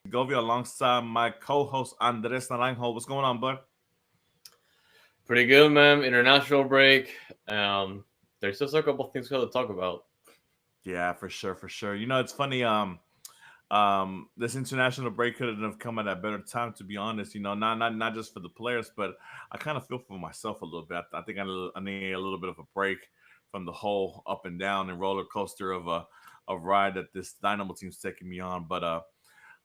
Segovia alongside my co-host Andres Naranjo. What's going on, bud? Pretty good, man. International break. Um, there's just a couple things we got to talk about. Yeah, for sure, for sure. It's funny. This international break couldn't have come at a better time, to be honest. Not just for the players, but I kind of feel for myself a little bit. I think I need a little bit of a break from the whole up and down and roller coaster of ride that this Dynamo team's taking me on. But a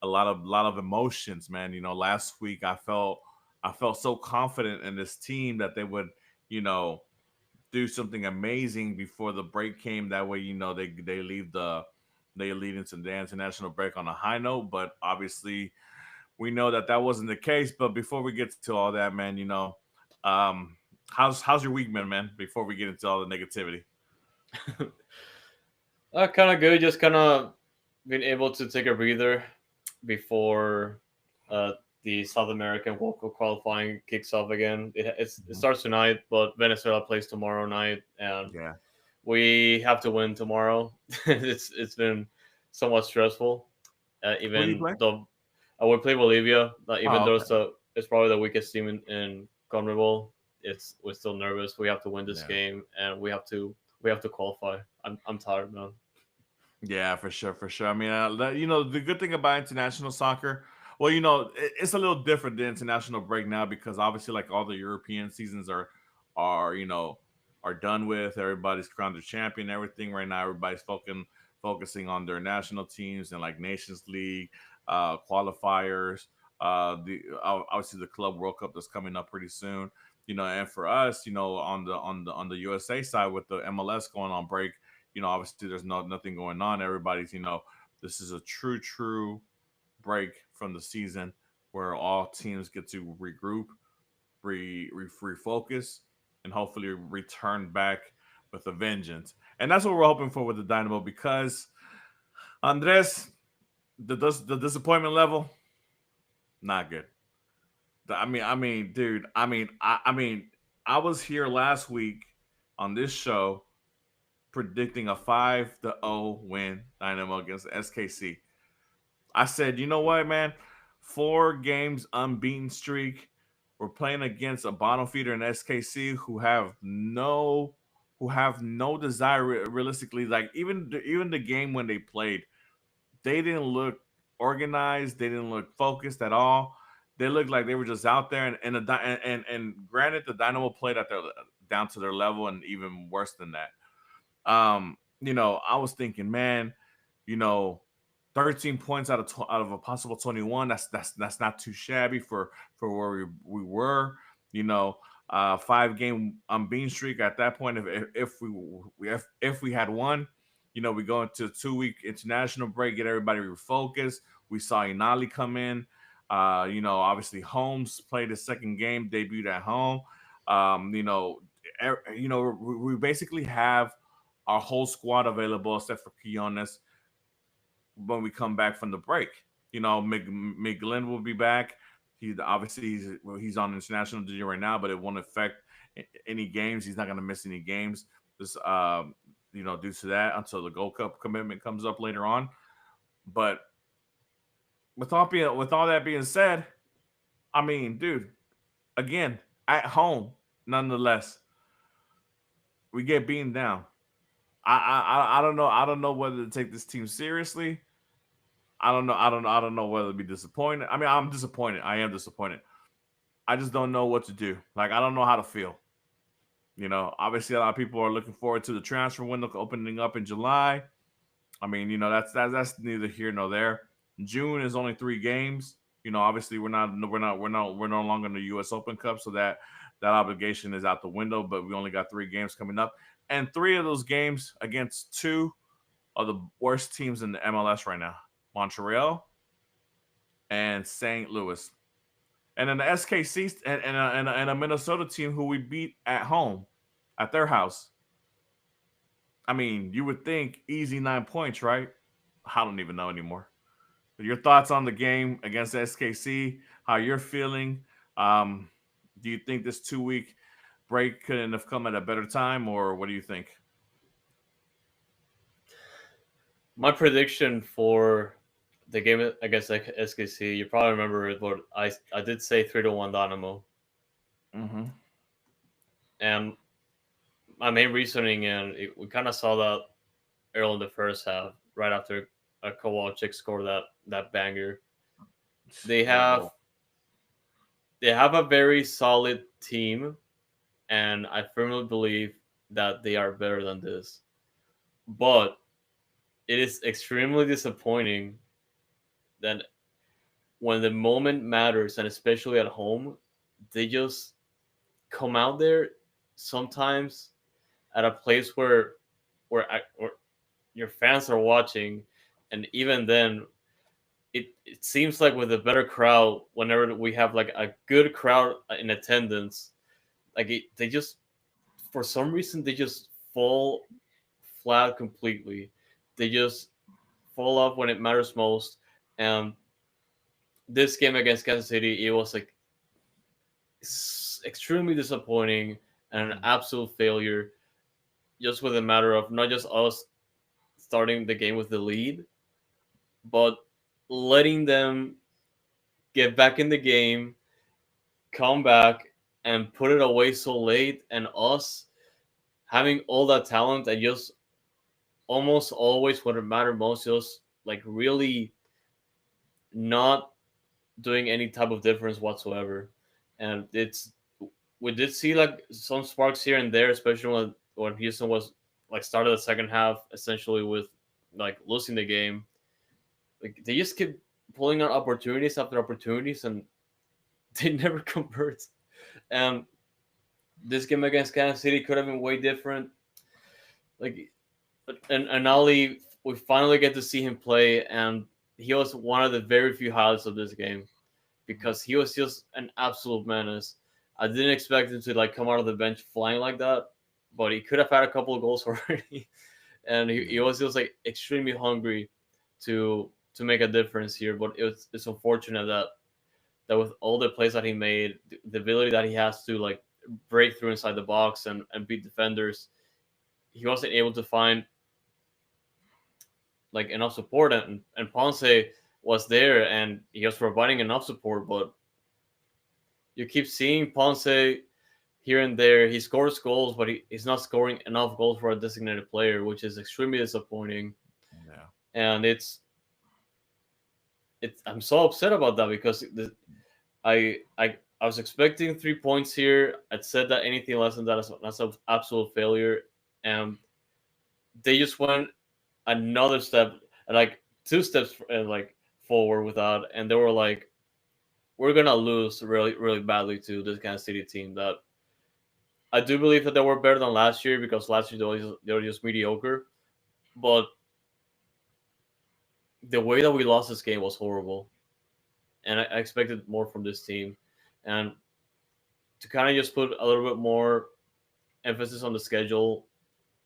lot of emotions, man. Last week I felt so confident in this team that they would, you know, do something amazing before the break came. That way, they lead into the international break on a high note. But obviously, we know that that wasn't the case. But before we get to all that, man, um, how's your week been, man? Before we get into all the negativity. Kind of good. Just kind of being able to take a breather before uh, the South American World Cup qualifying kicks off again. It Mhm. starts tonight, but Venezuela plays tomorrow night, and Yeah. we have to win tomorrow. It's been somewhat stressful, Who do you even play? though we play Bolivia. Even Oh, though okay. it's probably the weakest team in CONMEBOL, we're still nervous. We have to win this Yeah. game, and we have to qualify. I'm tired, man. Yeah, for sure, for sure. I mean, the good thing about international soccer, well, it's a little different than international break now because obviously, like all the European seasons are are done with. Everybody's crowned a champion. Everything right now, everybody's focusing on their national teams and like Nations League qualifiers. Obviously the Club World Cup that's coming up pretty soon. And for us, on the USA side with the MLS going on break, obviously there's nothing going on. Everybody's, this is a true break from the season where all teams get to regroup, refocus, and hopefully return back with a vengeance. And that's what we're hoping for with the Dynamo because Andres, the disappointment level, not good. Dude, I was here last week on this show predicting a 5-0 win Dynamo against SKC. I said, you know what, man? 4 games unbeaten streak. We're playing against a bottom feeder in SKC who have no desire realistically. Like even the game when they played, they didn't look organized. They didn't look focused at all. They looked like they were just out there. And granted, the Dynamo played at their down to their level and even worse than that. I was thinking, man, you know, 13 points out of a possible 21. That's not too shabby for where we were. You know, 5 game unbeaten streak at that point. If we had won, we go into a 2 week international break, get everybody refocused. We saw Inali come in. Obviously Holmes played his second game, debuted at home. Um, you know, we basically have our whole squad available except for Quiones when we come back from the break. McGlynn will be back. He's on international duty right now, but it won't affect any games. He's not going to miss any games. Just due to that until the Gold Cup commitment comes up later on. But with all that being said, I mean, dude, again at home, nonetheless, we get beaten down. I don't know. I don't know whether to take this team seriously. I don't know whether to be disappointed. I mean, I'm disappointed. I am disappointed. I just don't know what to do. Like, I don't know how to feel. Obviously, a lot of people are looking forward to the transfer window opening up in July. I mean, that's neither here nor there. June is only 3 games. Obviously, we're no longer in the U.S. Open Cup, so that obligation is out the window. But we only got 3 games coming up, and 3 of those games against two of the worst teams in the MLS right now: Montreal and St. Louis. And then the SKC and a Minnesota team who we beat at home, at their house. I mean, you would think easy 9 points, right? I don't even know anymore. But your thoughts on the game against SKC? How you're feeling? Um, do you think this 2 week break couldn't have come at a better time, or what do you think? My prediction for the game against SKC. You probably remember it, but I did say 3-1 Dynamo, Mm-hmm. and my main reasoning, and we kind of saw that early in the first half, right after Kowalczyk scored that banger. They What a have goal. they have a very solid team, and I firmly believe that they are better than this. But it is extremely disappointing that when the moment matters, and especially at home, they just come out there sometimes at a place where your fans are watching, and even then, it seems like with a better crowd, whenever we have like a good crowd in attendance, they just for some reason they just fall flat completely. They just fall off when it matters most. And this game against Kansas City, it was like extremely disappointing and an absolute failure. Just with a matter of not just us starting the game with the lead, but letting them get back in the game, come back, and put it away so late, and us having all that talent and just almost always when it mattered most, just like really not doing any type of difference whatsoever. And it's we did see like some sparks here and there, especially when Houston was like started the second half essentially with like losing the game. Like they just keep pulling out opportunities after opportunities, and they never convert. And this game against Kansas City could have been way different. Like, and Ali, we finally get to see him play, and he was one of the very few highlights of this game because he was just an absolute menace. I didn't expect him to like come out of the bench flying like that, but he could have had a couple of goals already, and he Yeah. was just like extremely hungry to make a difference here. But it's unfortunate that with all the plays that he made, the ability that he has to like break through inside the box and beat defenders, he wasn't able to find like enough support, and Ponce was there and he was providing enough support, but you keep seeing Ponce here and there. He scores goals, but he's not scoring enough goals for a designated player, which is extremely disappointing. Yeah. And it's I'm so upset about that because I was expecting 3 points here. I'd said that anything less than that is that's an absolute failure, and they just went another step, like 2 steps, like forward without, and they were like, "We're gonna lose really, really badly to this Kansas City team." That I do believe that they were better than last year because last year they were just mediocre, but the way that we lost this game was horrible, and I expected more from this team, and to kind of just put a little bit more emphasis on the schedule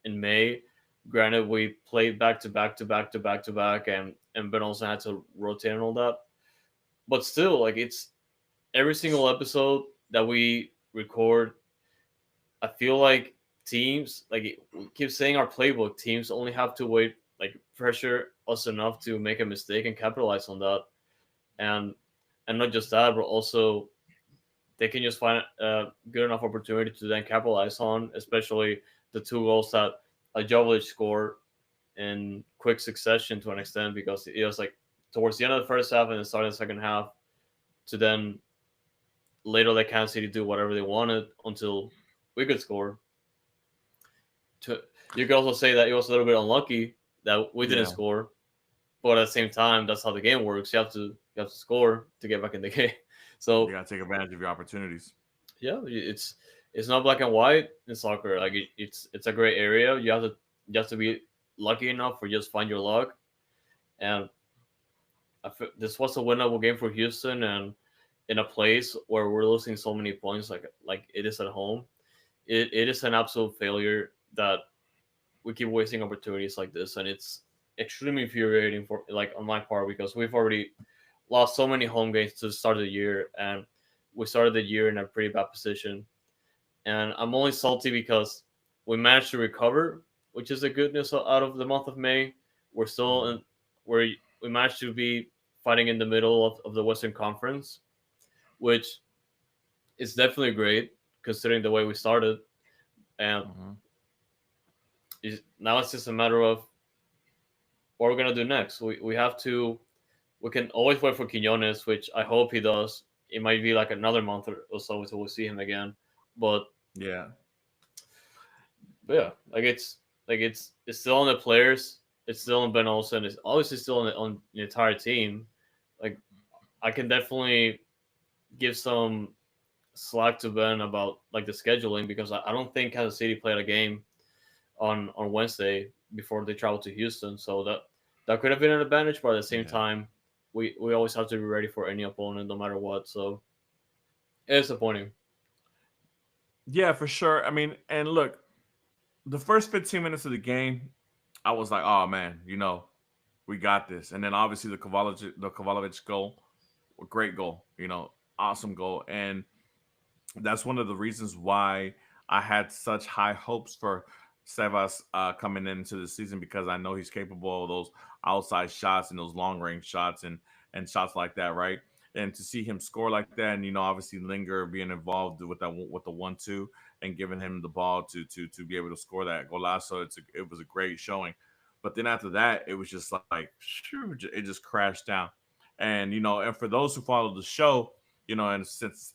in May. Granted, we played back to back to back to back to back, and Ben also had to rotate and all that. But still, like it's every single episode that we record, I feel like teams like we keep saying our playbook. Teams only have to wait, like pressure us enough to make a mistake and capitalize on that, and and not just that, but also they can just find a good enough opportunity to then capitalize on, especially the 2 goals that Jovic scored in quick succession to an extent because it was like towards the end of the first half and the start of the second half to then later let Kansas City do whatever they wanted until we could score. To, you could also say that it was a little bit unlucky that we didn't Yeah. score, but at the same time, that's how the game works. You have to score to get back in the game. You So gotta take advantage of your opportunities. yeah, it's not black and white in soccer. Like it's a gray area. You have to be lucky enough for just find your luck. And this was a winnable game for Houston, and in a place where we're losing so many points, like it is at home, it is an absolute failure that we keep wasting opportunities like this, and it's extremely infuriating for like on my part because we've already lost so many home games to start the year, and we started the year in a pretty bad position. And I'm only salty because we managed to recover, which is a good news out of the month of May. We're still Mhm. in where we managed to be fighting in the middle of the Western Conference, which is definitely great considering the way we started. And Hmm. now it's just a matter of what we're gonna do next. We have to. We can always wait for Quinones, which I hope he does. It might be like another month or so until we see him again. But, Yeah. yeah, it's still on the players. It's still on Ben Olsen. It's obviously still on the entire team. Like, I can definitely give some slack to Ben about like the scheduling because I don't think Kansas City played a game on Wednesday before they traveled to Houston. So that could have been an advantage, but at the same Yeah. time, we always have to be ready for any opponent, no matter what. So it's disappointing. Yeah, for sure. I mean, and look, the first 15 minutes of the game, I was like, oh man, we got this. And then obviously the Kovalovich goal, a great goal, awesome goal. And that's one of the reasons why I had such high hopes for Sevas coming into the season because I know he's capable of those outside shots and those long range shots and shots like that, right? And to see him score like that, and obviously Linger being involved with the 1-2 and giving him the ball to be able to score that golazo, it was a great showing. But then after that, it was just like shoo, it just crashed down. And and for those who follow the show, and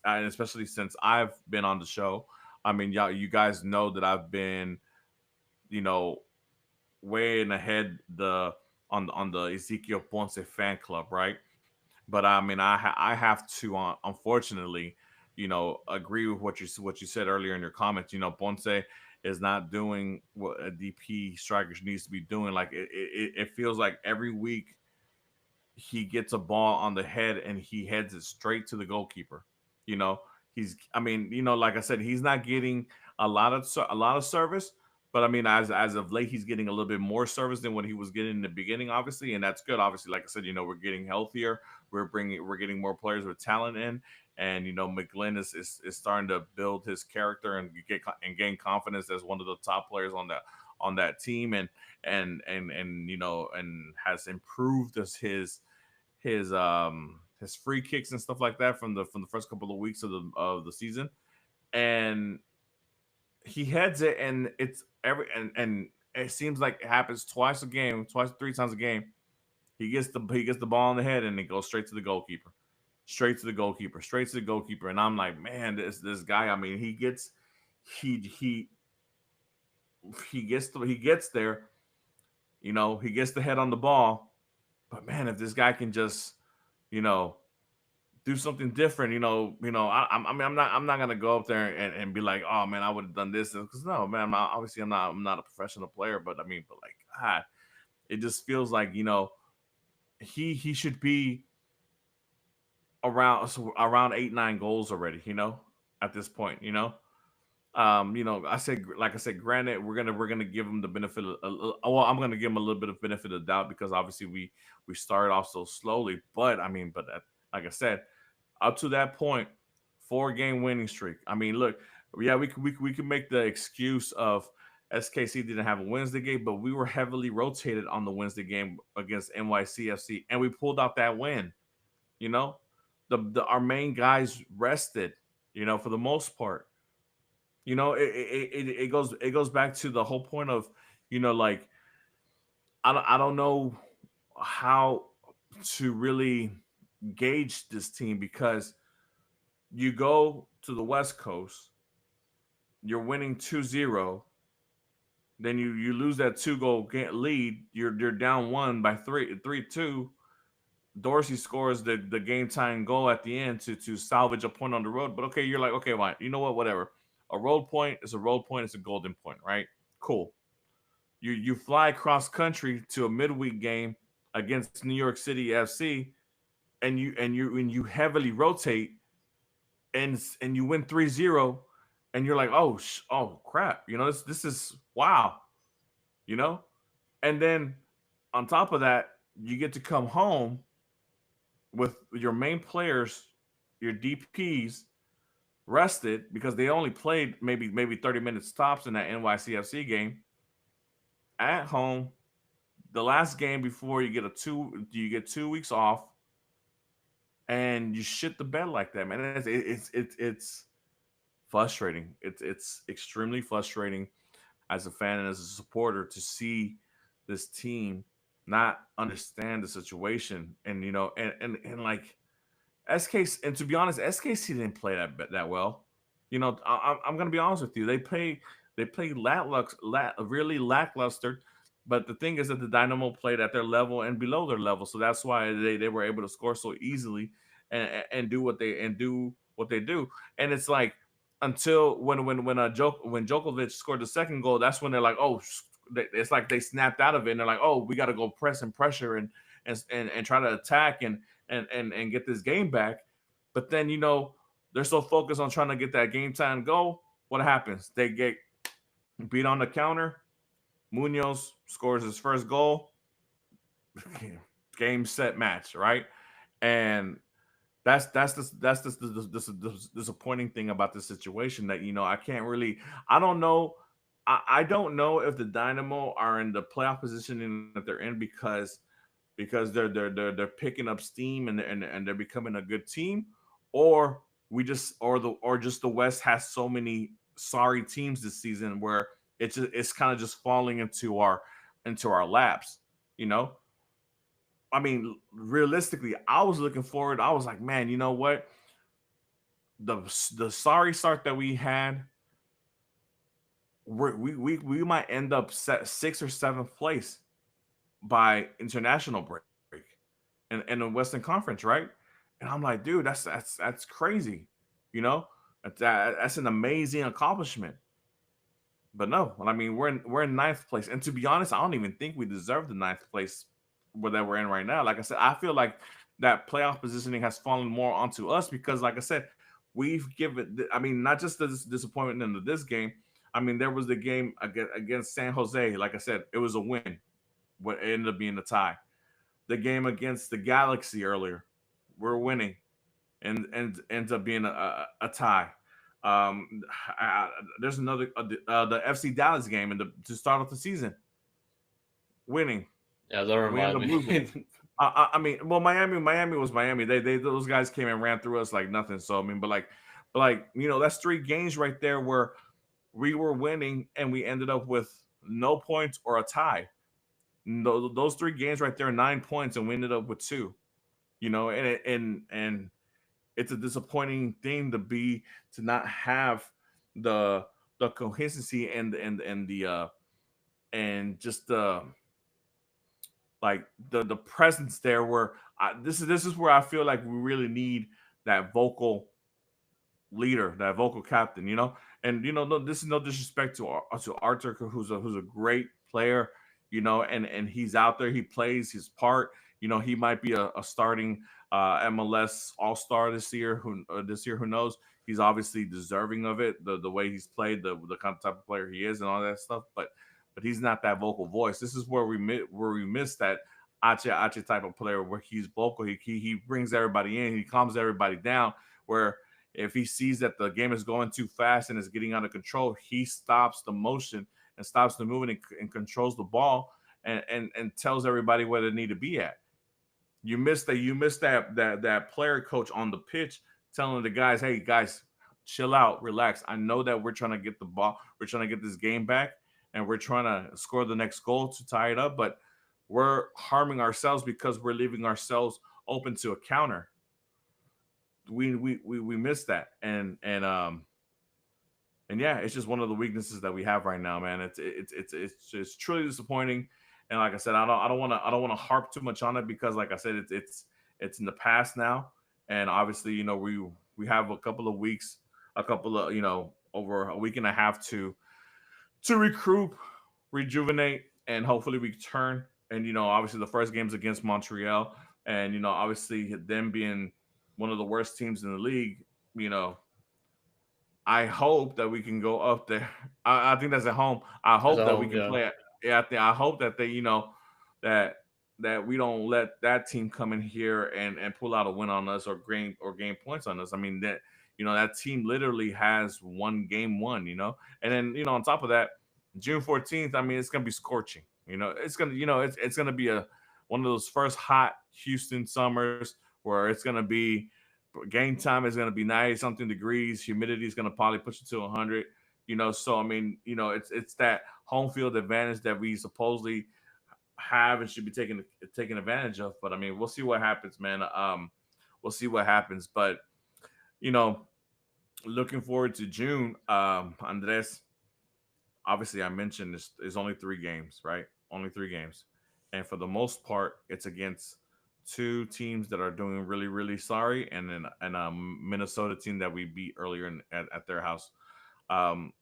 especially since I've been on the show, I mean, y'all, you guys know that I've been, you know, way in ahead on the Ezekiel Ponce fan club, right? But I mean, I have to, unfortunately, agree with what you said earlier in your comments. Ponce is not doing what a DP striker needs to be doing. Like it feels like every week he gets a ball on the head and he heads it straight to the goalkeeper. You know, I mean, like I said, he's not getting a lot of service, but I mean, as of late, he's getting a little bit more service than what he was getting in the beginning, obviously, and that's good. Obviously, like I said, we're getting healthier. We're getting more players with talent in, and McGlynn is starting to build his character and gain confidence as one of the top players on that team, and and has improved his free kicks and stuff like that from the first couple of weeks of the season. And he heads it, and it's every and it seems like it happens twice a game, twice, three times a game. He gets the ball on the head, and it goes straight to the goalkeeper, straight to the goalkeeper, straight to the goalkeeper. And I'm like, man, this guy. I mean, he he he gets there. He gets the head on the ball. But man, if this guy can just you know do something different. I mean, I'm not gonna go up there and be like, oh man, I would have done this because no, man, obviously I'm not a professional player, but I mean, but like, God, it just feels like he should be around 8 9 goals already. At this point. Like I said, granted, we're gonna give him the benefit of, well, I'm gonna give him a little bit of benefit of the doubt because obviously we started off so slowly, but I mean, like I said, up to that point, 4 game winning streak. I mean, look, yeah, we could make the excuse of SKC didn't have a Wednesday game, but we were heavily rotated on the Wednesday game against NYCFC, and we pulled out that win. You know, our main guys rested. For the most part. It goes back to the whole point of like I don't know how to really gauge this team because you go to the West Coast, you're winning 2-0, then you lose that two-goal lead, you're down one by 3-2. Dorsey scores the game tying goal at the end to salvage a point on the road. But okay, you're like, okay, fine. You know what? Whatever. A road point is a road point. It's a golden point, right? Cool. You fly across country to a midweek game against New York City FC, and you heavily rotate, and you win 3-0, and you're like, oh crap, this is wow, you know, and then on top of that, you get to come home with your main players, your DPs rested because they only played maybe 30 minutes tops in that NYCFC game at home. The last game before you get 2 weeks off, and you shit the bed like that, man. It's frustrating. It's extremely frustrating as a fan and as a supporter to see this team not understand the situation, and and like SK, and to be honest, SKC didn't play that well. I'm gonna be honest with you. They played really lackluster. But the thing is that the Dynamo played at their level and below their level, so that's why they were able to score so easily and do what they do. And it's like until when Djokovic scored the second goal, that's when they're like, oh, it's like they snapped out of it and they're like, oh, we got to go press and pressure and try to attack and get this game back. But then they're so focused on trying to get that game time goal. What happens? They get beat on the counter. Munoz scores his first goal. Game set match, right? And that's the disappointing thing about this situation, that I can't really. I don't know. I don't know if the Dynamo are in the playoff positioning that they're in because they're picking up steam and they're becoming a good team, or just the West has so many sorry teams this season where it's kind of just falling into our laps. You know, I mean, realistically, I was looking forward. I was like, man, you know what? The the sorry start that we had, we might end up set sixth or seventh place by international break in the Western Conference, right? And I'm like, dude, that's crazy, you know. That's an amazing accomplishment. But no, I mean we're in ninth place, and to be honest, I don't even think we deserve the ninth place where that we're in right now. Like I said, I feel like that playoff positioning has fallen more onto us because, like I said, we've given. I mean, not just the disappointment into this game. I mean, there was the game against San Jose. Like I said, it was a win. What ended up being a tie. The game against the Galaxy earlier, we're winning, and ends up being a tie. Um, there's another the FC Dallas game to start off the season, winning. Yeah, don't We end remind up losing. me. I mean, well, Miami was Miami. They those guys came and ran through us like nothing. So I mean, but like that's three games right there where we were winning and we ended up with no points or a tie. Those three games right there, 9 points, and we ended up with two. And it's a disappointing thing to not have the cohesiveness and just the presence there where this is where I feel like we really need that vocal leader, that vocal captain, And no, this is no disrespect to Arthur, who's a great player, and he's out there, he plays his part. He might be a starting MLS All Star this year. Who knows? He's obviously deserving of it. The way he's played, the kind of type of player he is, and all that stuff. But he's not that vocal voice. This is where we miss that Ache type of player where he's vocal. He brings everybody in. He calms everybody down. Where if he sees that the game is going too fast and is getting out of control, he stops the motion and stops the movement and controls the ball and tells everybody where they need to be at. You missed that player coach on the pitch telling the guys, hey guys, chill out, relax. I know that we're trying to get the ball, we're trying to get this game back, and we're trying to score the next goal to tie it up, but we're harming ourselves because we're leaving ourselves open to a counter. We missed that, and yeah, it's just one of the weaknesses that we have right now, man. It's just truly disappointing. And like I said, I don't want to harp too much on it because, like I said, it's in the past now, and obviously, we have a couple of weeks, a couple of over a week and a half to recruit, rejuvenate, and hopefully return. And obviously, the first game's against Montreal, and obviously them being one of the worst teams in the league, you know, I hope that we can go up there. I think that's at home. I As hope a that we home, can yeah. play. Yeah, I hope that that that we don't let that team come in here and pull out a win on us or gain points on us. I mean that team literally has one game won. And then on top of that, June 14th. I mean, it's gonna be scorching. It's gonna be a one of those first hot Houston summers where it's gonna be game time is gonna be 90 something degrees, humidity is gonna probably push it to 100. So I mean, it's that home field advantage that we supposedly have and should be taking advantage of. But I mean, we'll see what happens, man. We'll see what happens. But you know, looking forward to June. Andres, obviously, I mentioned this is only 3 games, right? Only 3 games, and for the most part, it's against two teams that are doing really, really sorry, and then a Minnesota team that we beat earlier at their house. Um,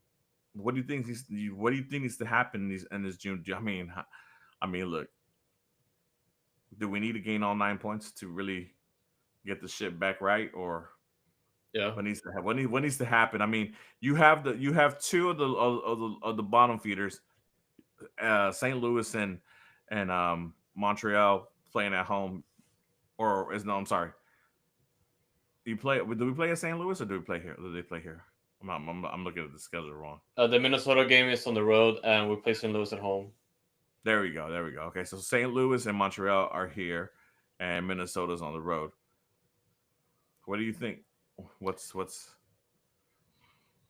what do you think? What do you think needs to happen in this June? I mean, look, do we need to gain all 9 points to really get the shit back right, or Yeah. what needs to happen? I mean, you have two of the bottom feeders, St. Louis and Montreal playing at home, or is no, I'm sorry. You play? Do we play at St. Louis or do we play here? Do they play here? I'm looking at the schedule wrong. The Minnesota game is on the road, and we play St. Louis at home. There we go. There we go. Okay, so St. Louis and Montreal are here, and Minnesota's on the road. What do you think? What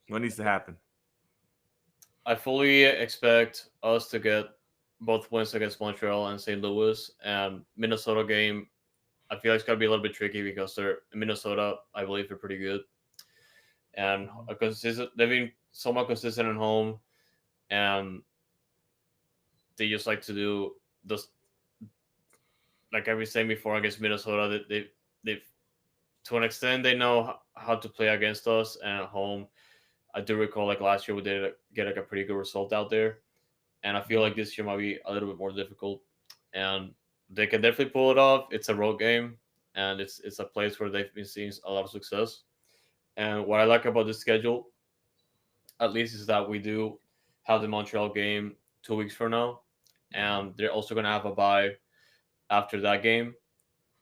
needs to happen? I fully expect us to get both wins against Montreal and St. Louis. And Minnesota game, I feel like it's gonna be a little bit tricky because they're Minnesota. I believe they're pretty good, and they've been somewhat consistent at home, and they just like to do this. Like I was saying before against Minnesota, they to an extent they know how to play against us, and at home I do recall like last year we did get like a pretty good result out there, and I feel like this year might be a little bit more difficult, and they can definitely pull it off. It's a road game, and it's a place where they've been seeing a lot of success. And what I like about the schedule, at least, is that we do have the Montreal game 2 weeks from now, and they're also gonna have a bye after that game,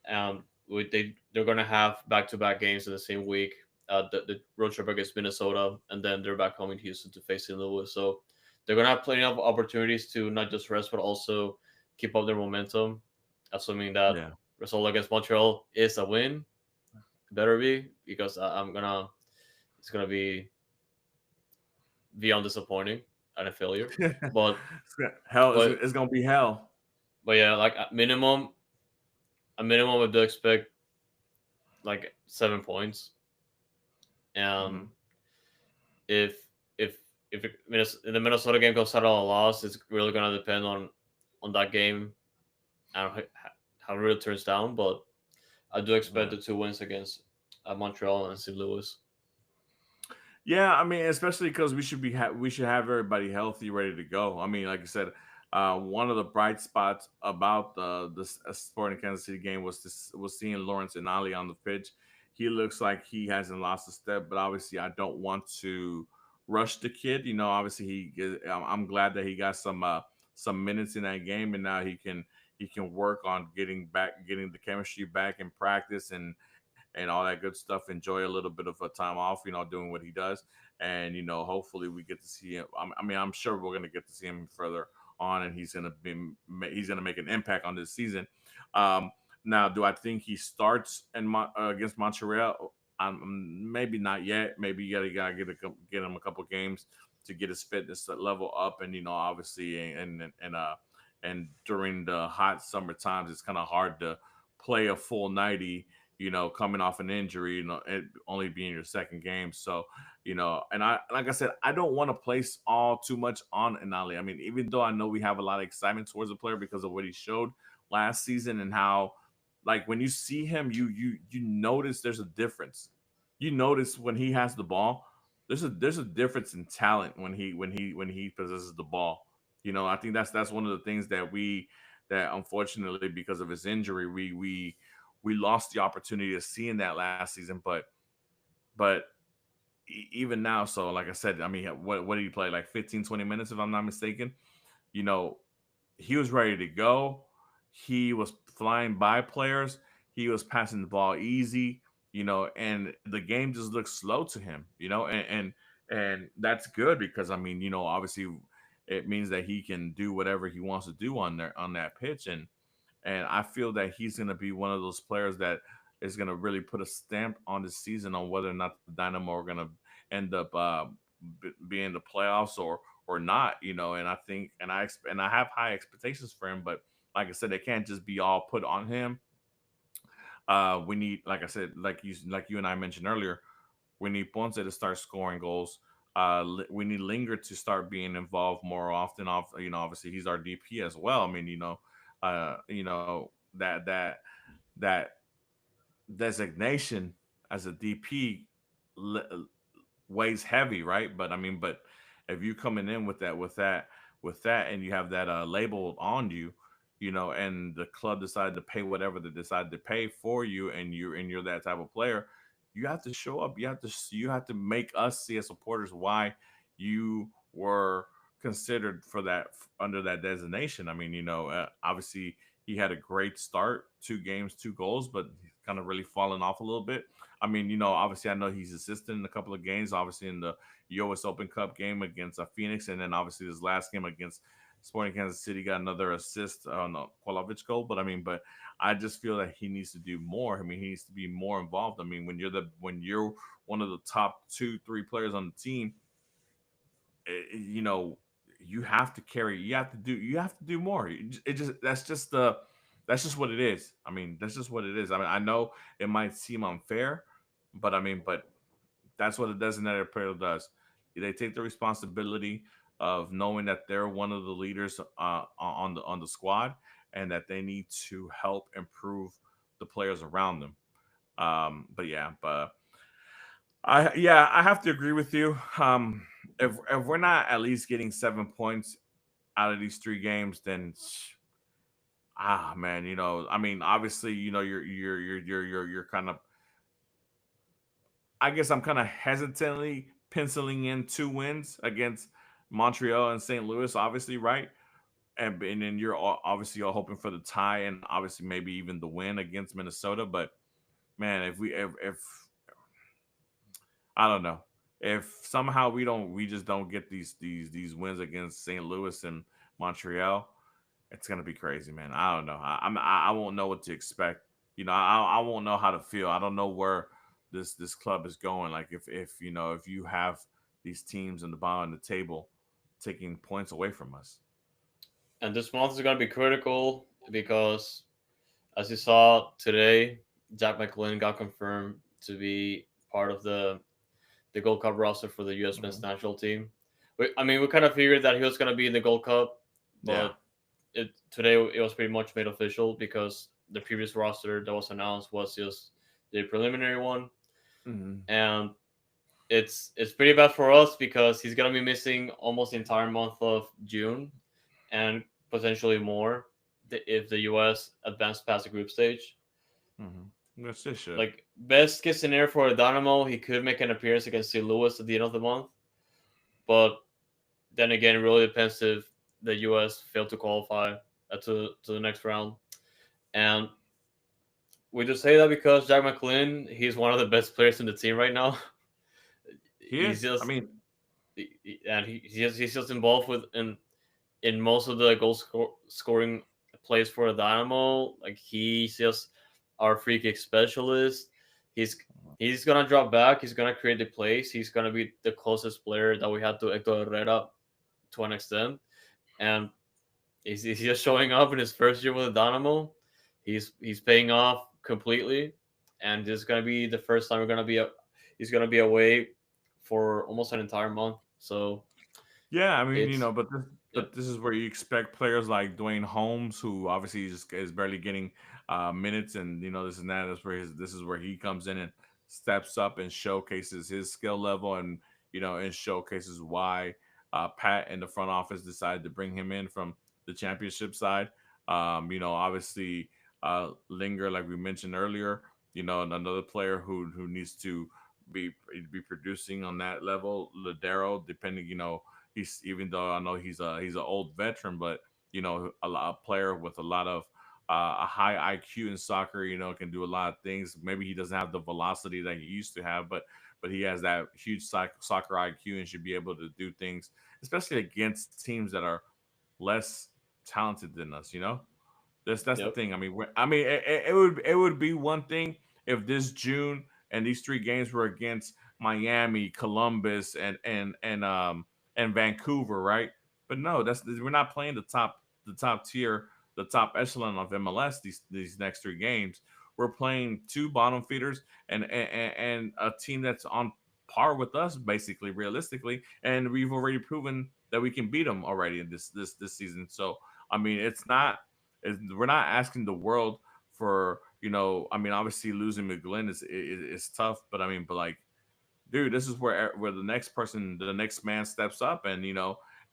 and they're gonna have back to back games in the same week. The road trip against Minnesota, and then they're back home in Houston to face St. Louis. So they're gonna have plenty of opportunities to not just rest but also keep up their momentum. Assuming that Yeah. result against Montreal is a win, better be because I'm gonna it's gonna be beyond disappointing and a failure. But Hell, it's, but it's gonna be hell. but yeah, like a minimum I do expect like 7 points, Hmm. and if if the Minnesota game comes out on a loss, it's really gonna depend on that game and how it really turns down. But I do expect Yeah. the 2 wins against Montreal and St. Louis. Yeah, I mean, especially because we should have everybody healthy, ready to go. I mean, like I said, one of the bright spots about the Sporting Kansas City game was seeing Lawrence Inali on the pitch. He looks like he hasn't lost a step, but obviously, I don't want to rush the kid. Obviously, I'm glad that he got some minutes in that game, and now he can work on getting the chemistry back in practice and all that good stuff. Enjoy a little bit of a time off, doing what he does, and hopefully we get to see him. I mean, I'm sure we're gonna get to see him further on, and he's gonna make an impact on this season. Um, Now, do I think he starts against Montreal? Maybe not yet. Maybe you gotta get him a couple games to get his fitness level up, and obviously, and during the hot summer times, it's kind of hard to play a full 90, coming off an injury, it only being your second game. So, and I, like I said, I don't want to place all too much on Inali. I mean, even though I know we have a lot of excitement towards the player because of what he showed last season and how, like, when you see him, you notice there's a difference. You notice when he has the ball, there's a difference in talent when he possesses the ball. I think that's one of the things that unfortunately because of his injury we lost the opportunity of seeing that last season. But even now, so like I said, I mean, what did he play, like 15, 20 minutes if I'm not mistaken? you know he was ready to go. He was flying by players. He was passing the ball easy, and the game just looked slow to him, and that's good because I mean, obviously it means that he can do whatever he wants to do on that pitch. And I feel that he's going to be one of those players that is going to really put a stamp on the season on whether or not the Dynamo are going to end up being the playoffs or not. And I think and I have high expectations for him, but like I said, they can't just be all put on him. We need, like I said, like you and I mentioned earlier, we need Ponce to start scoring goals. We need Linger to start being involved more often. Obviously he's our DP as well. I mean, that designation as a DP weighs heavy, right? But if you coming in with that, and you have that label on you, and the club decided to pay whatever they decide to pay for you, and you're that type of player, you have to show up. You have to make us see as supporters why you were considered for that under that designation. I mean, obviously he had a great start, 2 games, 2 goals, but he's kind of really fallen off a little bit. I mean, obviously I know he's assisted in a couple of games, obviously in the US Open Cup game against Phoenix, and then obviously this last game against Sporting Kansas City got another assist on a Kovacic goal. But I just feel that he needs to do more. I mean, he needs to be more involved. I mean, when you're one of the top 2, 3 players on the team, you know, you have to carry. You have to do more. It just that's just what it is. I mean, that's just what it is. I mean, I know it might seem unfair, but that's what a designated player does. They take the responsibility of knowing that they're one of the leaders on the squad, and that they need to help improve the players around them. But I have to agree with you. If we're not at least getting 7 points out of these 3 games, then man, I mean, obviously, you're kind of. I guess I'm kind of hesitantly penciling in 2 wins against Montreal and St. Louis, obviously, right? And then you're obviously all hoping for the tie, and obviously maybe even the win against Minnesota. But man, if I don't know. If somehow we just don't get these wins against St. Louis and Montreal, it's gonna be crazy, man. I don't know. I won't know what to expect. I won't know how to feel. I don't know where this club is going. Like if you have these teams in the bottom of the table taking points away from us. And this month is going to be critical because, as you saw today, Jack McLean got confirmed to be part of the Gold Cup roster for the U.S. men's Mhm. national team. I mean, we kind of figured that he was going to be in the Gold Cup, Yeah. but today it was pretty much made official because the previous roster that was announced was just the preliminary one, Hmm. and it's pretty bad for us because he's gonna be missing almost the entire month of June and potentially more if the U.S. advanced past the group stage. Hmm. Yes, it should. Like best case scenario for Dynamo, he could make an appearance against St. Louis at the end of the month, but then again, it really depends if the U.S. fail to qualify to the next round. And we just say that because Jack McLean, he's one of the best players in the team right now. He He's is. I just mean, and he's just involved with in most of the scoring plays for Dynamo. Like he's just our free kick specialist. He's he's gonna drop back. He's gonna create the plays. He's gonna be the closest player that we had to Hector Herrera to an extent, and he's just showing up in his first year with the Dynamo. He's paying off completely, and this is gonna be the first time we're gonna be he's gonna be away for almost an entire month. So yeah, I mean, it's but this yeah, but this is where you expect players like Dwayne Holmes, who obviously is barely getting minutes, and this and that. This is where he comes in and steps up and showcases his skill level, and showcases why Pat and the front office decided to bring him in from the championship side. Obviously, Linger, like we mentioned earlier, and another player who needs to be be producing on that level. Ladero, depending, he's, even though I know he's an old veteran, but a player with a high IQ in soccer, can do a lot of things. Maybe he doesn't have the velocity that he used to have, but he has that huge soccer IQ and should be able to do things, especially against teams that are less talented than us. That's the yep. thing. I mean, it would be one thing if this June and these three games were against Miami, Columbus, and Vancouver, right? But no, that's we're not playing the top tier, the top echelon of MLS these next three games. We're playing two bottom feeders and a team that's on par with us, basically, realistically, and we've already proven that we can beat them already in this season. So I mean, we're not asking the world for, I mean, obviously losing McGlynn is tough, but I mean, but like, dude, this is where the next man steps up and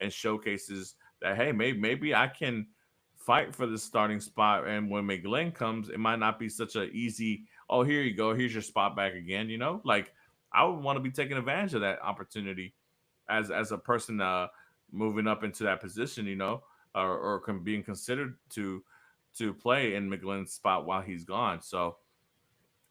and showcases that, hey, maybe I can fight for this starting spot. And when McGlynn comes, it might not be such a easy. Oh, here you go. Here's your spot back again. Like I would want to be taking advantage of that opportunity as a person moving up into that position. Or being considered to play in McGlynn's spot while he's gone. So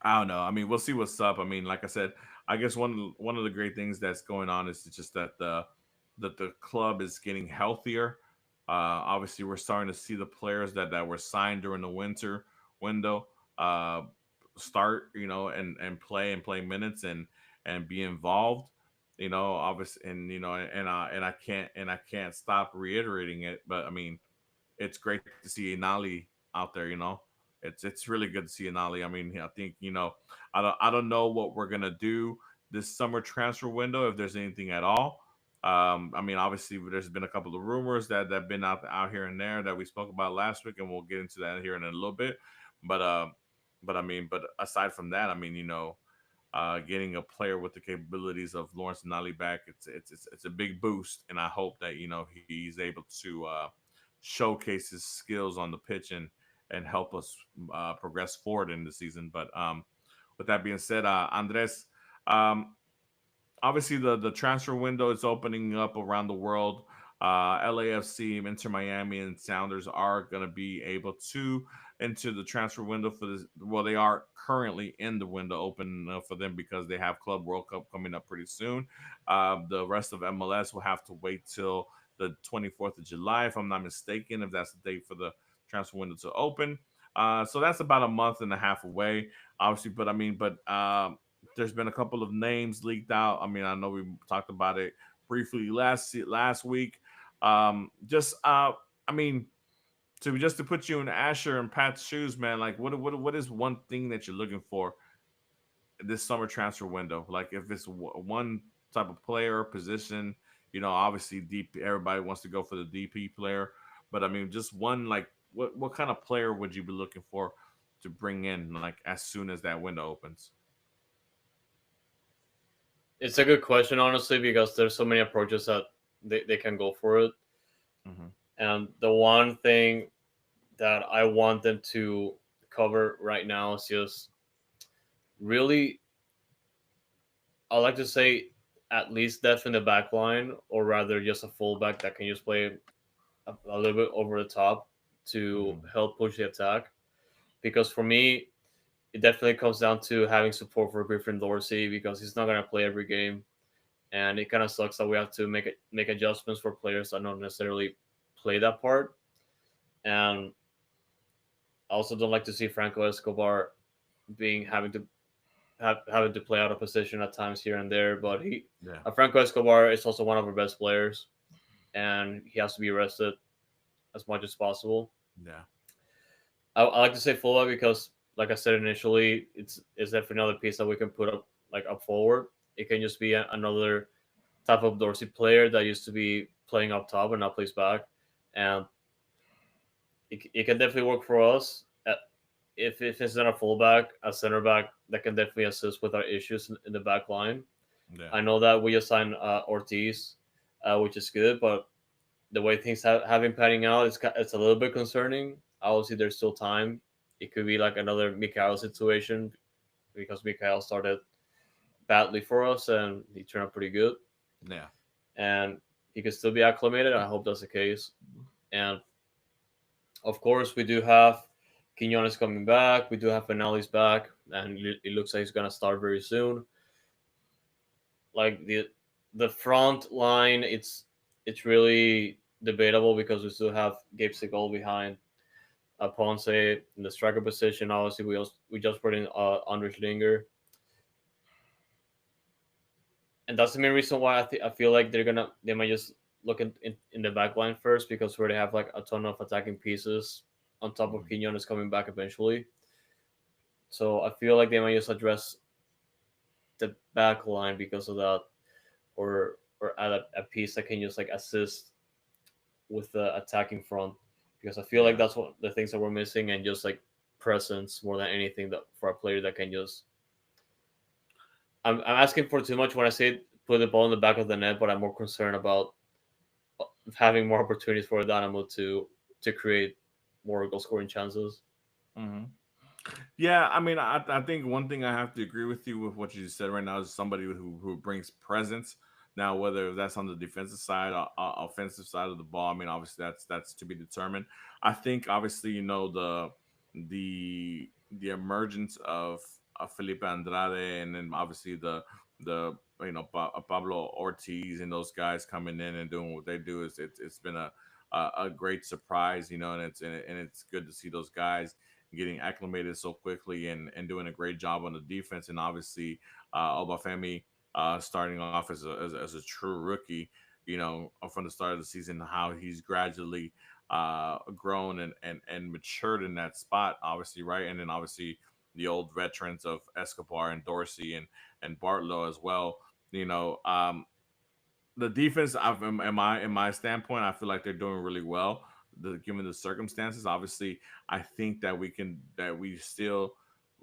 I don't know. I mean, we'll see what's up. I mean, like I said, I guess one of the great things that's going on is just that the club is getting healthier. Obviously, we're starting to see the players that were signed during the winter window uh, start, and play minutes and be involved. Obviously, and I can't stop reiterating it. But I mean, it's great to see Inali out there. It's really good to see Inali. I mean, I think I don't know what we're gonna do this summer transfer window if there's anything at all. I mean, obviously, there's been a couple of rumors that have been out here and there that we spoke about last week, and we'll get into that here in a little bit. But but I mean, but aside from that, I mean, getting a player with the capabilities of Lawrence Nali back, it's a big boost, and I hope that he's able to showcase his skills on the pitch and help us progress forward in the season. But with that being said, Andres, um, obviously the transfer window is opening up around the world. LAFC, Inter Miami, and Sounders are going to be able to enter the transfer window for this. Well, they are currently in the window open for them because they have Club World Cup coming up pretty soon. The rest of MLS will have to wait till the 24th of July, if I'm not mistaken, if that's the date for the transfer window to open. So that's about a month and a half away, obviously. But I mean, there's been a couple of names leaked out. I mean, I know we talked about it briefly last week. Just I mean, to put you in Asher and Pat's shoes, man. Like, what is one thing that you're looking for this summer transfer window? Like, if it's one type of player position, obviously deep. Everybody wants to go for the DP player, but I mean, just one, like, what kind of player would you be looking for to bring in, like, as soon as that window opens? It's a good question, honestly, because there's so many approaches that they can go for it. Hmm. And the one thing that I want them to cover right now is just really, I like to say, at least depth in the back line, or rather just a fullback that can just play a little bit over the top to Hmm. help push the attack. Because for me, it definitely comes down to having support for Griffin Dorsey because he's not going to play every game, and it kind of sucks that we have to make adjustments for players that don't necessarily play that part. And I also don't like to see Franco Escobar being having to play out of position at times here and there. But Yeah. Franco Escobar is also one of our best players, and he has to be rested as much as possible. Yeah. I like to say fullback because, like I said initially, it's definitely another piece that we can put up up forward. It can just be another type of Dorsey player that used to be playing up top and now plays back, and it can definitely work for us. If it's not a fullback, a center back that can definitely assist with our issues in the back line. Yeah. I know that we assigned Ortiz, which is good, but the way things have been panning out, it's a little bit concerning. Obviously, there's still time. It could be like another Mikhail situation because Mikhail started badly for us and he turned out pretty good, Yeah. and he could still be acclimated. I hope that's the case. And of course, we do have Quinones coming back. We do have Finales back, and it looks like he's gonna start very soon. Like the front line, it's really debatable because we still have Gabe Segal behind, Ponce in the striker position. Obviously, we just put in Anders Linger, and that's the main reason why I feel like they might just look in the back line first because where they have like a ton of attacking pieces on top of Mhm. Quinones coming back eventually. So I feel like they might just address the back line because of that, or add a piece that can just like assist with the attacking front because I feel like Yeah. that's what the things that we're missing and just like presence more than anything that for a player that can just. I'm asking for too much when I say put the ball in the back of the net, but I'm more concerned about having more opportunities for Dynamo to create more goal scoring chances. Hmm. Yeah, I mean, I think one thing I have to agree with you with what you said right now is somebody who brings presence. Now, whether that's on the defensive side or offensive side of the ball, I mean, obviously that's to be determined. I think obviously the emergence of Felipe Andrade and then obviously the Pablo Ortiz and those guys coming in and doing what they do is it's been a great surprise, and it's good to see those guys getting acclimated so quickly and doing a great job on the defense. And obviously, Obafemi starting off as a true rookie, from the start of the season, how he's gradually grown and matured in that spot, obviously, right? And then obviously the old veterans of Escobar and Dorsey and Bartlow as well. The defense, in my standpoint, I feel like they're doing really well. Given the circumstances, obviously, I think that we still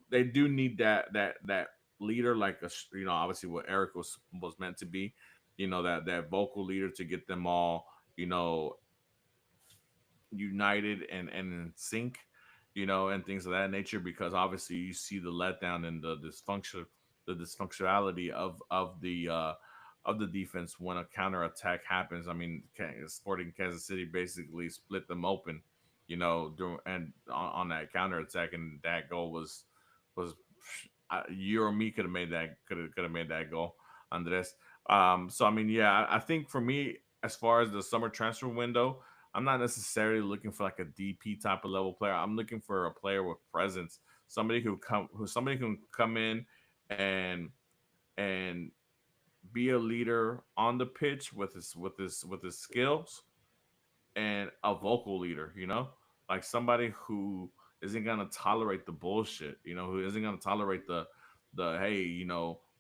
they do need that leader, like obviously what Eric was meant to be, that vocal leader to get them all, united and in sync, and things of that nature. Because obviously you see the letdown and the dysfunctionality of the defense when a counter attack happens. I mean, Sporting Kansas City basically split them open, during and on that counter attack, and that goal was you or me could have made that goal, Andres. So I mean, yeah, I think for me, as far as the summer transfer window, I'm not necessarily looking for like a DP type of level player. I'm looking for a player with presence, somebody who can come in and and be a leader on the pitch with his skills, and a vocal leader, like somebody who isn't gonna tolerate the bullshit, who isn't gonna tolerate the hey,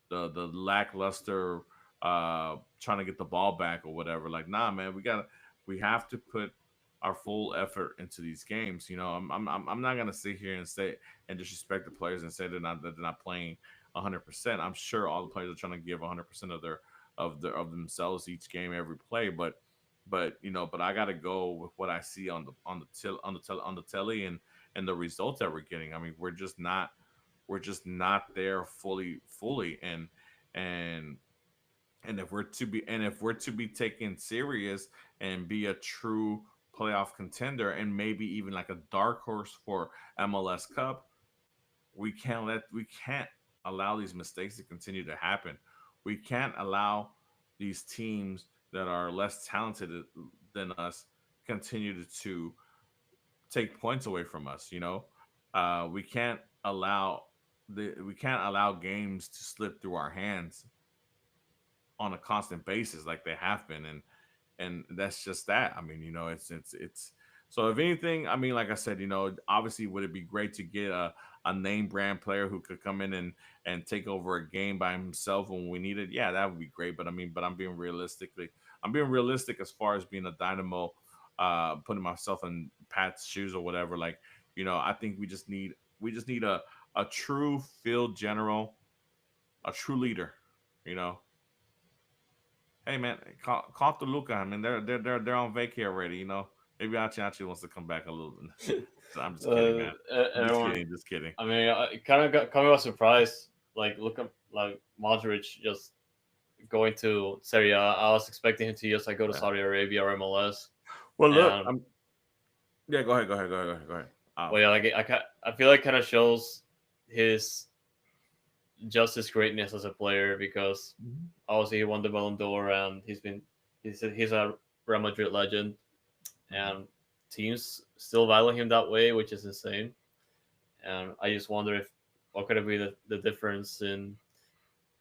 the lackluster trying to get the ball back or whatever. Like, nah, man, we have to put our full effort into these games. I'm not gonna sit here and say and disrespect the players and say they're not playing 100%. I'm sure all the players are trying to give 100% of themselves each game, every play, but I got to go with what I see on the telly and the results that we're getting. I mean, we're just not there fully, and if we're to be taken serious and be a true playoff contender and maybe even like a dark horse for MLS Cup, we can't allow these mistakes to continue to happen. We can't allow these teams that are less talented than us continue to take points away from us. We can't allow we can't allow games to slip through our hands on a constant basis like they have been, and that's just that. I mean, it's so if anything, I mean, like I said, obviously would it be great to get a name brand player who could come in and take over a game by himself when we need it? Yeah, that would be great. But I mean, I'm being realistic as far as being a Dynamo, putting myself in Pat's shoes or whatever. Like, I think we just need a true field general, a true leader, you know Hey man, call Luca. I mean, they're on vacay already. Maybe Achi wants to come back a little. So I'm just kidding, man. Just Everyone, kidding. Just kidding. I mean, it kind of got caught me by surprise. Like, look at like Modric just going to Serie A. I was expecting him to just like go to Yeah. Saudi Arabia or MLS, Well, look. and Yeah. Go ahead. Go ahead. Go ahead. Go ahead. Go ahead. well, yeah, like I feel like kind of shows his just his greatness as a player because Mhm. obviously he won the Ballon d'Or and he's a Real Madrid legend, Mhm. and teams still value him that way, which is insane. And I just wonder if what could be the difference in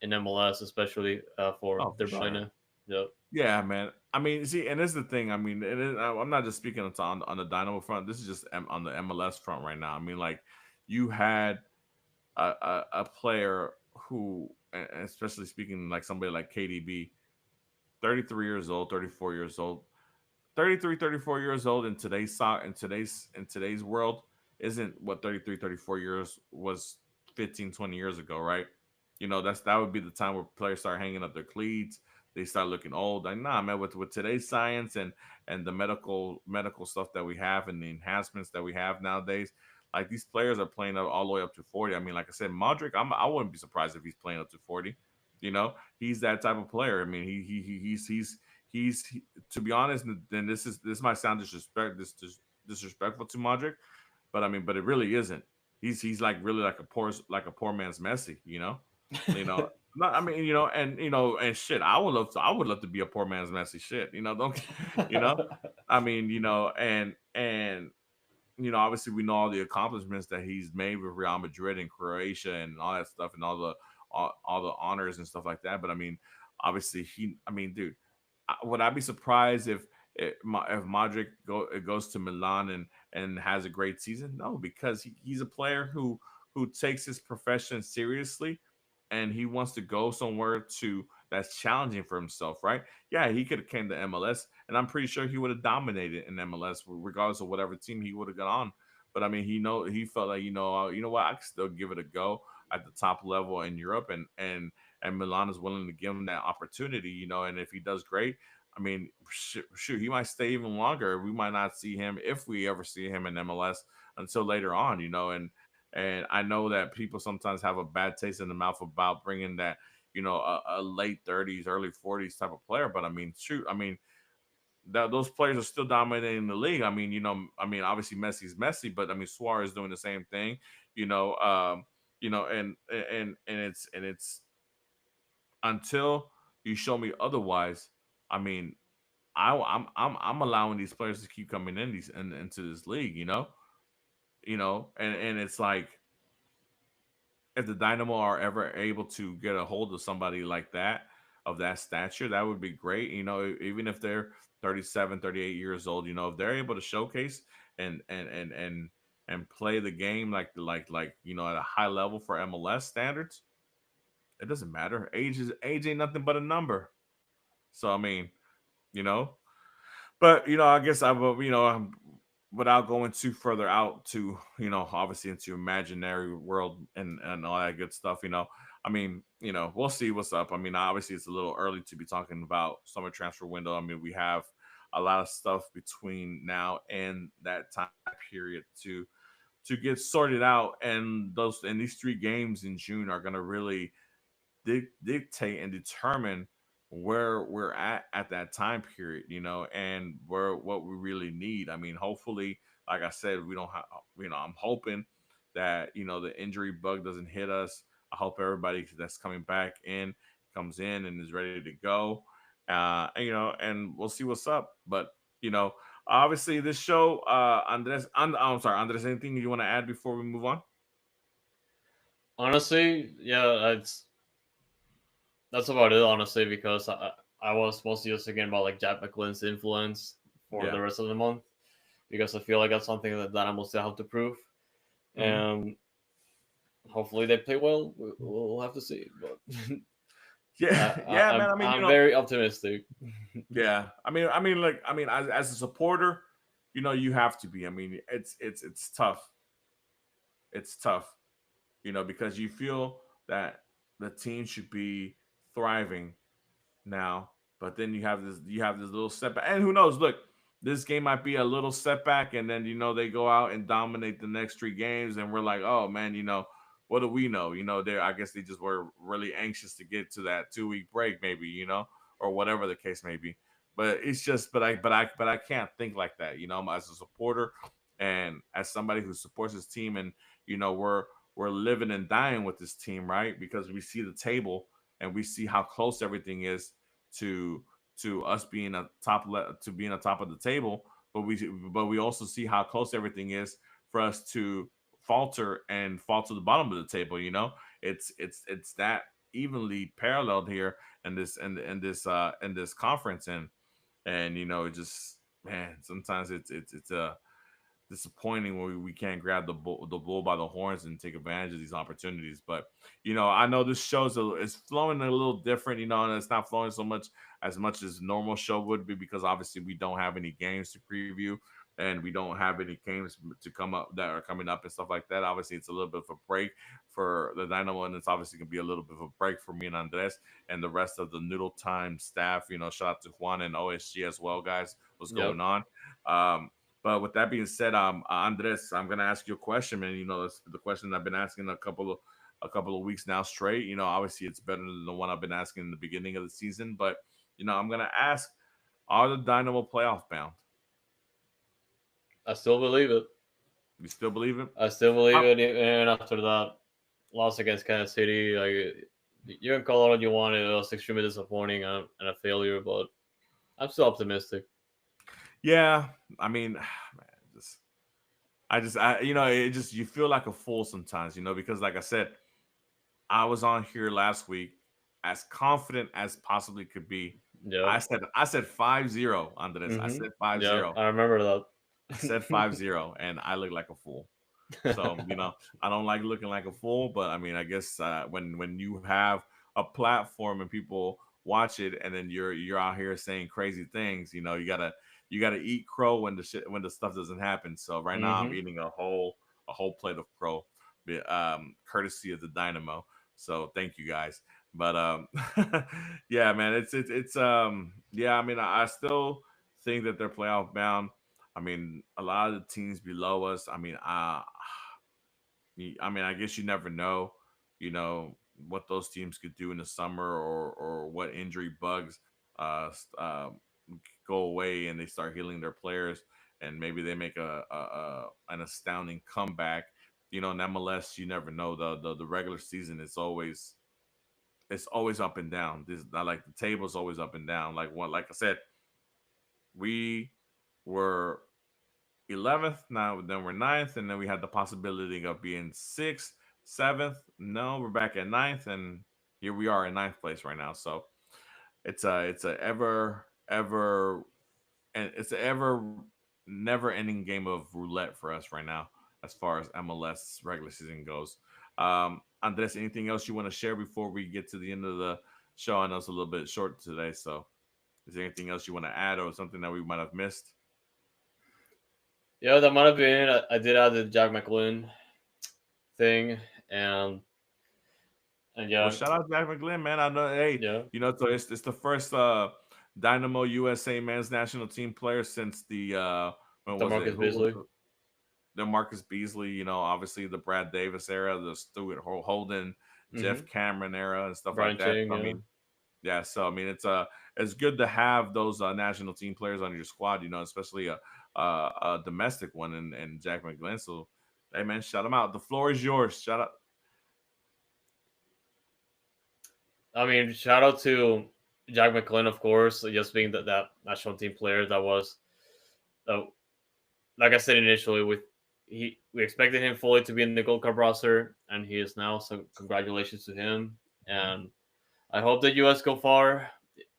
MLS, especially for Oh, De for sure. Bruyne. Yep. Yeah, man. I mean, see, and this is the thing. I mean, I'm not just speaking on the Dynamo front. This is just on the MLS front right now. I mean, like you had a player who, and especially speaking like somebody like KDB, 33 years old, 34 years old, 33, 34 years old in today's in today's world isn't what 33, 34 years was 15, 20 years ago, right? That would be the time where players start hanging up their cleats. They start looking old. Like, nah, man, with today's science and the medical stuff that we have and the enhancements that we have nowadays, like these players are playing all the way up to 40. I mean, like I said, Modric, I wouldn't be surprised if he's playing up to 40. He's that type of player. I mean, to be honest, and this might sound disrespectful to Modric, but I mean, but it really isn't. He's like really like a poor man's Messi, you know. Not, I mean, and shit. I would love to be a poor man's Messi. Shit, don't you know? I mean, and obviously we know all the accomplishments that he's made with Real Madrid and Croatia and all that stuff and all the honors and stuff like that. But I mean, obviously I mean, dude, would I be surprised if Modric goes to Milan and has a great season? No, because he's a player who takes his profession seriously, and he wants to go somewhere to that's challenging for himself, right? Yeah, he could have came to MLS, and I'm pretty sure he would have dominated in MLS, regardless of whatever team he would have got on. But I mean, he felt like what, I could still give it a go at the top level in Europe, and Milan is willing to give him that opportunity, and if he does great, I mean, shoot, he might stay even longer. We might not see him if we ever see him in MLS until later on, and I know that people sometimes have a bad taste in the mouth about bringing that, a late 30s, early 40s type of player. But I mean, shoot, I mean, those players are still dominating the league. I mean, obviously Messi's Messi, but I mean Suarez doing the same thing. You know, and it's until you show me otherwise. I mean, I'm allowing these players to keep coming into this league. And it's like if the Dynamo are ever able to get a hold of somebody like that of that stature, that would be great. Even if they're 37, 38 years old, if they're able to showcase and and and and and play the game like at a high level for MLS standards, it doesn't matter. Age ain't nothing but a number. So I mean, you know, but I guess I will. Without going too further out to obviously into imaginary world and all that good stuff. I mean, we'll see what's up. I mean, obviously it's a little early to be talking about summer transfer window. I mean, we have a lot of stuff between now and that time period to get sorted out, and these 3 games in June are going to really dictate and determine where we're at that time period, and where what we really need. I mean, hopefully, like I said, we don't have, I'm hoping that the injury bug doesn't hit us. I hope everybody that's coming back in comes in and is ready to go. And we'll see what's up. But you know, obviously, this show, Andres. I'm sorry, Andres. Anything you want to add before we move on? Honestly, yeah, that's about it. Honestly, because I was mostly just thinking about like Jack McLean's influence for Yeah. the rest of the month because I feel like that's something that I must still have to prove. hmm And hopefully they play well. We'll have to see. But Yeah, yeah, man. I mean, I'm very optimistic. yeah. As a supporter, you have to be. I mean, it's tough. It's tough, because you feel that the team should be thriving now, but then you have this little setback, and who knows? Look, this game might be a little setback, and then they go out and dominate the next 3 games, and we're like, oh man, what do we know? They I guess they just were really anxious to get to that 2 week break, maybe, or whatever the case may be. But it's just, but I can't think like that, as a supporter and as somebody who supports his team, and we're living and dying with this team, right? Because we see the table and we see how close everything is to us being to being a top of the table. but we also see how close everything is for us to falter and fall to the bottom of the table. It's that evenly paralleled here in this conference, and it just, man, sometimes it's disappointing when we can't grab the bull by the horns and take advantage of these opportunities. But I know this show's it's flowing a little different, and it's not flowing as much as normal show would be, because obviously we don't have any games to preview, and we don't have any games to come up that are coming up and stuff like that. Obviously, it's a little bit of a break for the Dynamo, and it's obviously gonna be a little bit of a break for me and Andres and the rest of the Noodle Time staff. Shout out to Juan and OSG as well, guys. What's Yep. going on? But with that being said, Andres, I'm gonna ask you a question, man. It's the question I've been asking a couple of weeks now straight. Obviously it's better than the one I've been asking in the beginning of the season, but I'm gonna ask: Are the Dynamo playoff bound? I still believe it. You still believe it? I still believe How, it, even after that loss against Kansas City. Like, you can call it what you want. It was extremely disappointing and a failure, but I'm still optimistic. yeah, I mean, man, just it just, you feel like a fool sometimes, because like I said, I was on here last week as confident as possibly could be. Yep. I said 5-0 on this. I Mm-hmm. said five Yep. zero. I remember I said that. 5-0, and I look like a fool. So, I don't like looking like a fool, but I mean, I guess when you have a platform and people watch it, and then you're out here saying crazy things, you gotta eat crow when the stuff doesn't happen. So right now I'm Mm-hmm. eating a whole plate of crow, courtesy of the Dynamo. So thank you guys. But yeah, man, it's yeah. I mean, I still think that they're playoff bound. I mean, a lot of the teams below us. I mean, I guess you never know, you know, what those teams could do in the summer, or what injury bugs uh, s- um, go away and they start healing their players, and maybe they make an astounding comeback. In MLS, you never know. The regular season is always up and down. This not like the table's always up and down. Like I said, we were 11th. Now then we're ninth, and then we had the possibility of being sixth, seventh. No, we're back at ninth, and here we are in ninth place right now. So it's a ever never ending game of roulette for us right now, as far as MLS regular season goes. Andres, anything else you want to share before we get to the end of the show? I know it's a little bit short today, so is there anything else you want to add, or something that we might have missed? Yeah, that might have been. I did add the Jack McLean thing, and Well, yeah, shout out Jack McGlynn, man. I know, hey, yeah, so it's the first Dynamo USA men's national team player since the when the was it? Marcus Who was Beasley. the Marcus Beasley? Obviously the Brad Davis era, the Stuart Holden, Mm-hmm. Jeff Cameron era, and stuff Brian like that. Ching, So, I yeah. mean, yeah. So I mean, it's good to have those national team players on your squad. Especially a domestic one, and Jack McGlynn. So, hey, man, shout him out. The floor is yours. Shout out. I mean, shout out to Jack McLean, of course, just being that national team player that was, uh, like I said initially, we expected him fully to be in the Gold Cup roster, and he is now. So congratulations to him, and I hope the U.S. go far.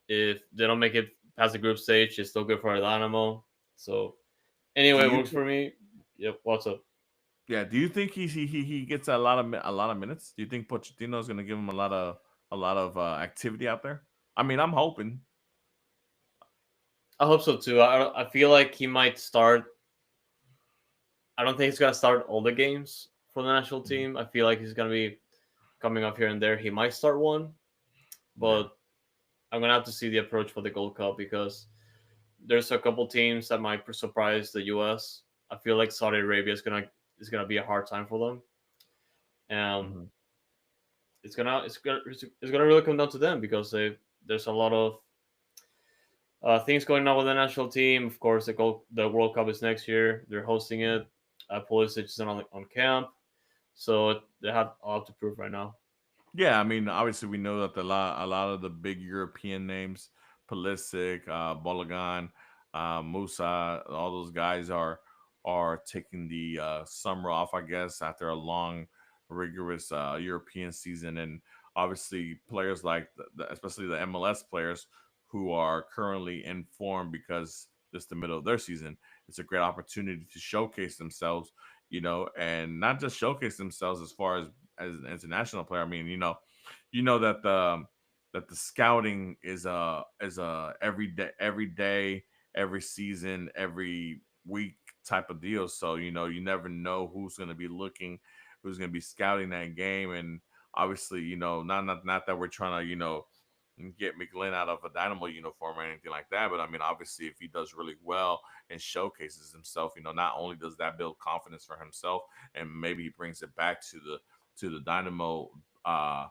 If they don't make it past the group stage, it's still good for our Dynamo. So Do anyway, it you? works for me. Yep. What's up? Yeah. Do you think he gets a lot of minutes? Do you think Pochettino is going to give him a lot of activity out there? I mean, I'm hoping. I hope so too. I feel like he might start. I don't think he's gonna start all the games for the national Mhm. team. I feel like he's gonna be coming up here and there. He might start one, Yeah. but I'm gonna have to see the approach for the Gold Cup because there's a couple teams that might surprise the U.S. I feel like Saudi Arabia is gonna be a hard time for them, and Hmm. it's gonna really come down to them because there's a lot of things going on with the national team. Of course, the World Cup is next year. They're hosting it. Pulisic is on camp, so they have a lot to prove right now. Yeah. I mean, obviously, we know that a lot of the big European names, Pulisic, Bologan. Musa, all those guys are taking the summer off, I guess, after a long, rigorous European season, and obviously players like especially the MLS players who are currently in form because it's the middle of their season. It's a great opportunity to showcase themselves, and not just showcase themselves as far as an international player. I mean, that the scouting is a every day, every season, every week type of deal. So you never know who's going to be looking, who's going to be scouting that game, and obviously not that we're trying to get McGlynn out of a Dynamo uniform or anything like that. But I mean, obviously, if he does really well and showcases himself, not only does that build confidence for himself, and maybe he brings it back to the Dynamo uh,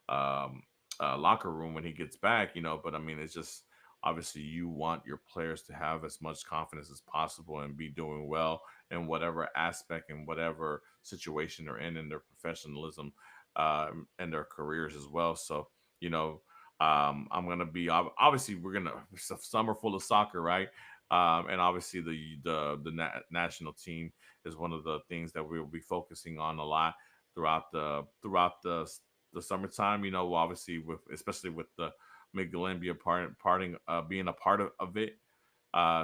um, locker room when he gets back, But I mean, it's just obviously you want your players to have as much confidence as possible and be doing well in whatever aspect and whatever situation they're in their professionalism and their careers as well. So, you know, I'm gonna be obviously we're gonna it's a summer full of soccer, right? And obviously the national team is one of the things that we will be focusing on a lot throughout the summertime. Obviously with especially with the McGlynn being a part of it.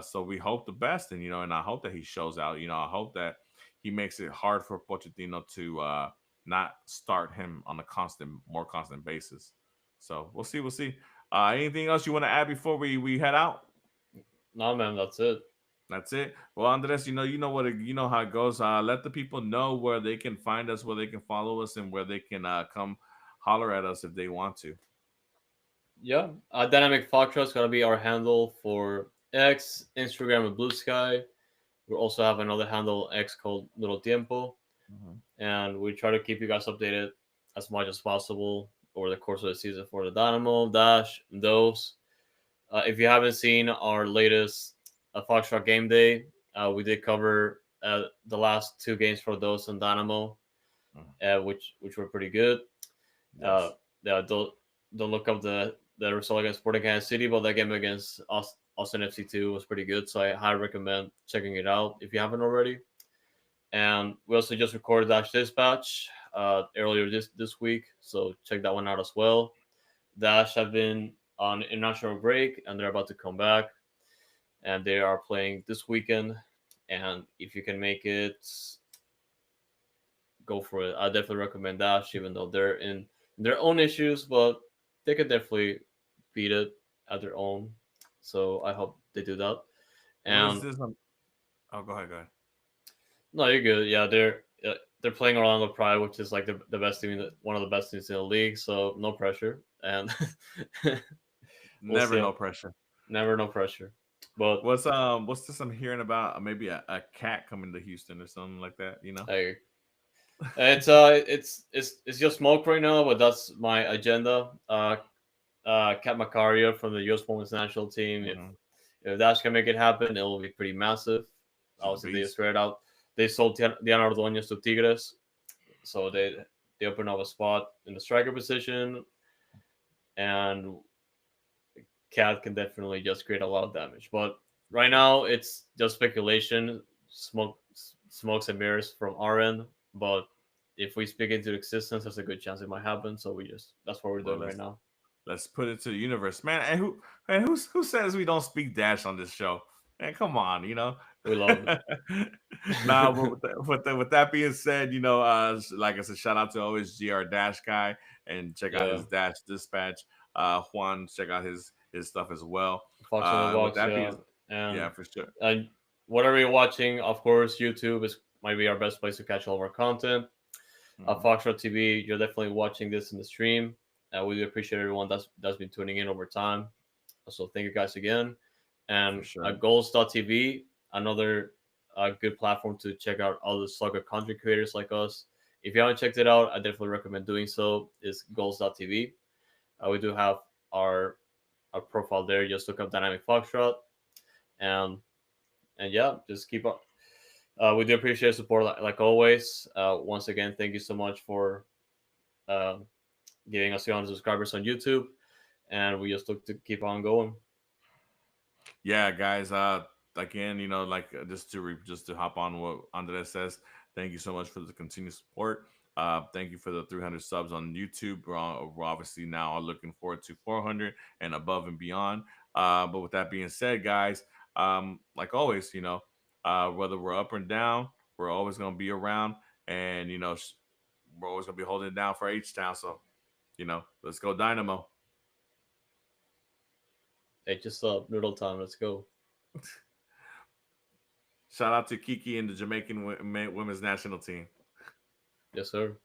So we hope the best, and I hope that he shows out. I hope that he makes it hard for Pochettino to not start him on a more constant basis. So we'll see. We'll see. Anything else you want to add before we head out? No, man, that's it. That's it. Well, Andres, you know how it goes. Let the people know where they can find us, where they can follow us, and where they can come holler at us if they want to. Yeah, Dynamic Foxtrot's gonna be our handle for X, Instagram, and Blue Sky. We also have another handle X called Noodle Tiempo, Mhm. and we try to keep you guys updated as much as possible over the course of the season for the Dynamo, Dash, and those. If you haven't seen our latest Foxtrot Game Day, we did cover the last two games for those and Dynamo, Mhm. which were pretty good. Uh, Yes. yeah, don't look up the result against Sporting Kansas City, but that game against Austin FC2 was pretty good. So I highly recommend checking it out if you haven't already. And we also just recorded Dash Dispatch earlier this week, so check that one out as well. Dash have been on international break, and they're about to come back, and they are playing this weekend. And if you can make it, go for it. I definitely recommend Dash, even though they're in their own issues, but they could definitely beat it at their own. So I hope they do that. What is And this? Oh, go ahead. Go ahead. no, you're good. Yeah, they're playing Orlando Pride, which is like the best team, one of the best teams in the league. So no pressure, and we'll Never see. no pressure. Never no pressure, but What's this I'm hearing about? Maybe a cat coming to Houston or something like that. hey, it's just smoke right now. But that's my agenda. Cat Macario from the U.S. Women's National Team. Hmm. If Dash can make it happen, it will be pretty massive. She's a Obviously, they beast. spread out. They sold Diana Ordonez to Tigres, so they opened up a spot in the striker position, and Cat can definitely just create a lot of damage. But For right sure. now, it's just speculation, smokes and mirrors from our end. But if we speak into existence, there's a good chance it might happen. So that's what we're Well, doing right let's now. let's put it to the universe, man. And who says we don't speak Dash on this show? Man, come on, We love Nah, it. but with that being said, like I said, shout out to always GR Dash guy and check out Yeah, his Dash Dispatch. Juan, check out his stuff as well. Fox on the With Box. that being, Yeah, and yeah, for sure. uh, whatever you're watching, of course, YouTube is might be our best place to catch all of our content. Hmm. Foxtrot TV, you're definitely watching this in the stream. We do appreciate everyone that's been tuning in over time. So thank you guys again. For And sure. Goals.tv, another good platform to check out all the soccer content creators like us. If you haven't checked it out, I definitely recommend doing so. Is Goals.tv. We do have our our profile there. Just look up Dynamic Foxtrot, and yeah, just keep up. We do appreciate support like always. Once again, thank you so much for um, giving us 200 subscribers on YouTube, and we just look to keep on going. Yeah, guys. Again, like just to hop on what Andres says. Thank you so much for the continued support. Thank you for the 300 subs on YouTube. We're obviously now looking forward to 400 and above and beyond. But with that being said, guys, like always, whether we're up or down, we're always gonna be around, and we're always gonna be holding it down for H Town. So, let's go Dynamo. Hey, just up, noodle time. Let's go. Shout out to Kiki and the Jamaican women's national team. Yes, sir.